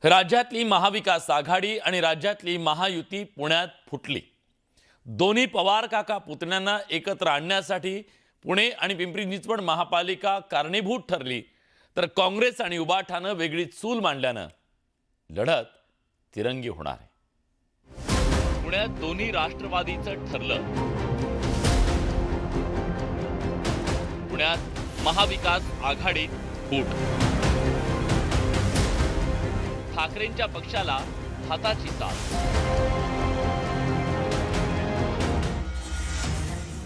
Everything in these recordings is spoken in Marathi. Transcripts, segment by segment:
राज्यातली महाविकास आघाडी आणि राज्यातली महायुती पुण्यात फुटली। दोन्ही पवार काका पुतण्यांना एकत्र आणण्यासाठी पुणे आणि पिंपरी चिंचवड महापालिका कारणीभूत ठरली, तर काँग्रेस आणि उबाठानं वेगळी चूल मांडल्यानं लढत तिरंगी होणार आहे। पुण्यात दोन्ही राष्ट्रवादीचं ठरलं। पुण्यात महाविकास आघाडीत फूट। ठाकरेंच्या पक्षाला हाताची साथ।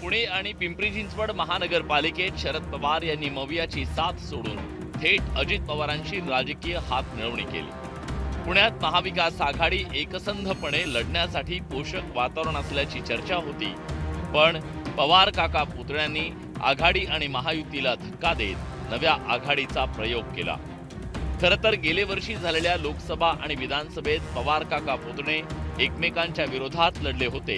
पुणे आणि पिंपरी चिंचवड महानगरपालिकेत शरद पवार यांनी मवियाची साथ सोडून थेट अजित पवारांशी राजकीय हात मिळवणी केली। पुण्यात महाविकास आघाडी एकसंधपणे लढण्यासाठी पोषक वातावरण असल्याची चर्चा होती, पण पवार काका पुतण्यांनी आघाडी आणि महायुतीला धक्का देत नव्या आघाडीचा प्रयोग केला। खरं तर गेले वर्षी झालेल्या लोकसभा आणि विधानसभेत पवार काका पुतणे एकमेकांच्या विरोधात लढले होते।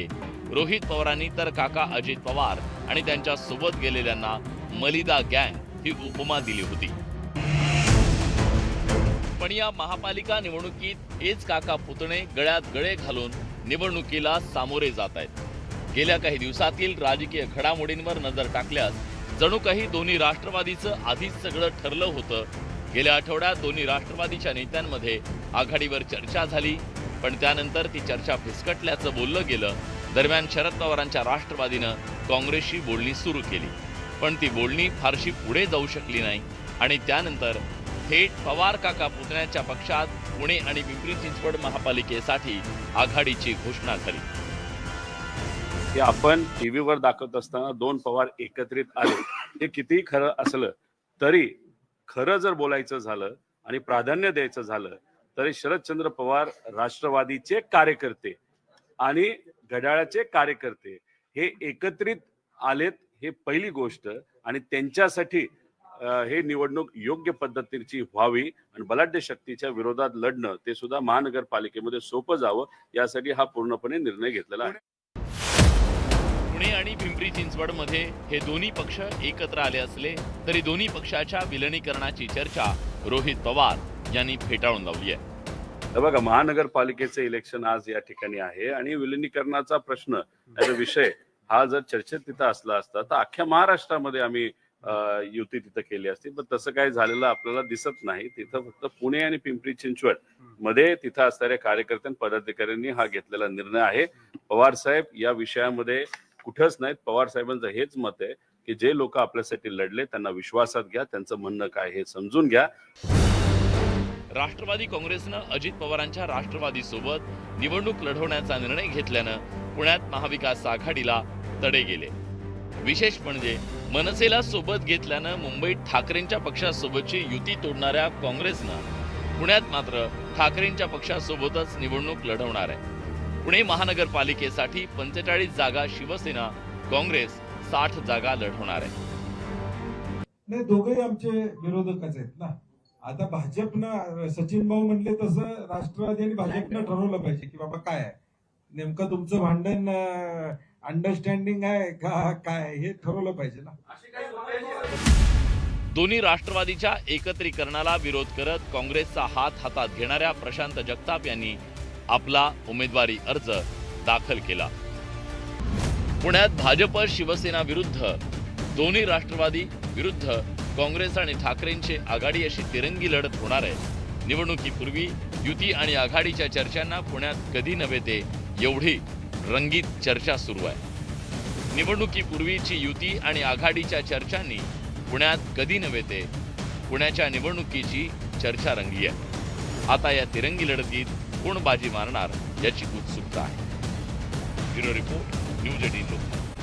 रोहित पवारांनी तर काका अजित पवार आणि त्यांच्या सोबत गेलेल्यांना मलिदा गँग ही उपमा दिली होती। पण या महापालिका निवडणुकीत हेच काका पुतणे गळ्यात गळे घालून निवडणुकीला सामोरे जात आहेत। गेल्या काही दिवसातील राजकीय घडामोडींवर नजर टाकल्यास जणू काही दोन्ही राष्ट्रवादीचं आधीच सगळं ठरलं होतं। गेल्या आठवड्यात दोन्ही राष्ट्रवादीच्या नेत्यांमध्ये आघाडीवर चर्चा झाली, पण त्यानंतर ती चर्चा फिसकटल्याचं बोललं गेलं। दरम्यान शरद पवारांच्या राष्ट्रवादीनं काँग्रेसशी बोलणी सुरू केली, पण ती बोलणी फारशी पुढे जाऊ शकली नाही आणि त्यानंतर थेट पवार काका पुतण्यांच्या पक्षात पुणे आणि पिंपरी चिंचवड महापालिकेसाठी आघाडीची घोषणा झाली। हे आपण टीव्हीवर दाखवत असताना दोन पवार एकत्रित आले, हे कितीही खरं असलं तरी खरं जर बोलायचं झालं आणि प्राधान्य द्यायचं झालं तरी शरदचंद्र पवार राष्ट्रवादीचे कार्यकर्ते आणि घड्याळाचे कार्यकर्ते हे एकत्रित आलेत, हे पहिली गोष्ट। आणि त्यांच्यासाठी हे निवडणूक योग्य पद्धतीची व्हावी आणि बलाढ्य शक्तीच्या विरोधात लढणं ते सुद्धा महानगरपालिकेमध्ये सोपं जावं, यासाठी हा पूर्णपणे निर्णय घेतलेला आहे। पुणे आणि पिंपरी चिंचवडमध्ये हे दोन्ही पक्ष एकत्र आले असले तरी दोन्ही पक्षाच्या विलिनीकरणाची चर्चा रोहित पवार यांनी फेटाळून लावली आहे। बघा, महानगरपालिकेचं इलेक्शन आज या ठिकाणी आहे आणि विलिनीकरणाचा प्रश्न विषय हा जर चर्चेत तिथं असला असता तर अख्ख्या महाराष्ट्रामध्ये आम्ही युती तिथं केली असती, पण तसं काही झालेलं आपल्याला दिसत नाही। तिथं फक्त पुणे आणि पिंपरी चिंचवड मध्ये तिथं असणाऱ्या कार्यकर्त्यांनी पदाधिकाऱ्यांनी हा घेतलेला निर्णय आहे। पवार साहेब या विषयामध्ये कुठंच नाहीत। पवार साहेबांचं हेच मत आहे की जे लोक आपल्यासाठी लढले त्यांना विश्वासात घ्या, त्यांचं म्हणणं काय हे समजून घ्या। राष्ट्रवादी काँग्रेसनं अजित पवारांच्या राष्ट्रवादी सोबत निवडणूक लढवण्याचा निर्णय घेतल्यानं पुण्यात महाविकास आघाडीला तडे गेले। विशेष म्हणजे मनसेला सोबत घेतल्यानं मुंबईत ठाकरेंच्या पक्षासोबतची युती तोडणाऱ्या काँग्रेसनं पुण्यात मात्र ठाकरेंच्या पक्षासोबतच निवडणूक लढवणार आहे। पुणे महानगरपालिकेसाठी 45 जागा शिवसेना, काँग्रेस 60 जागा लढवणार आहे। नाही, दोघेही आमचे विरोधकच आहेत ना। आता भाजपनं सचिन भाऊ म्हणले तसं राष्ट्रवादी आणि भाजपनं ठरवलं पाहिजे की बाबा काय आहे नेमकं तुमचं भांडण, अंडरस्टँडिंग आहे का काय, हे ठरवलं पाहिजे ना। दोन्ही राष्ट्रवादीच्या एकत्रीकरणाला विरोध करत काँग्रेसचा हात हातात घेणाऱ्या प्रशांत जगताप यांनी आपला उमेदवारी अर्ज दाखल केला। पुण्यात भाजप शिवसेना विरुद्ध दोन्ही राष्ट्रवादी विरुद्ध काँग्रेस आणि ठाकरेंची आघाडी अशी तिरंगी लढत होणार आहे। निवडणुकीपूर्वी युती आणि आघाडीच्या चर्चांना पुण्यात कधी नव्हे ते एवढी रंगीत चर्चा सुरू आहे। निवडणुकीपूर्वीची युती आणि आघाडीच्या चर्चांनी पुण्यात कधी नव्हे ते पुण्याच्या निवडणुकीची चर्चा रंगली आहे। आता या तिरंगी लढतीत कोण बाजी मारणार याची उत्सुकता आहे। Bureau report, news 18 Lokmat.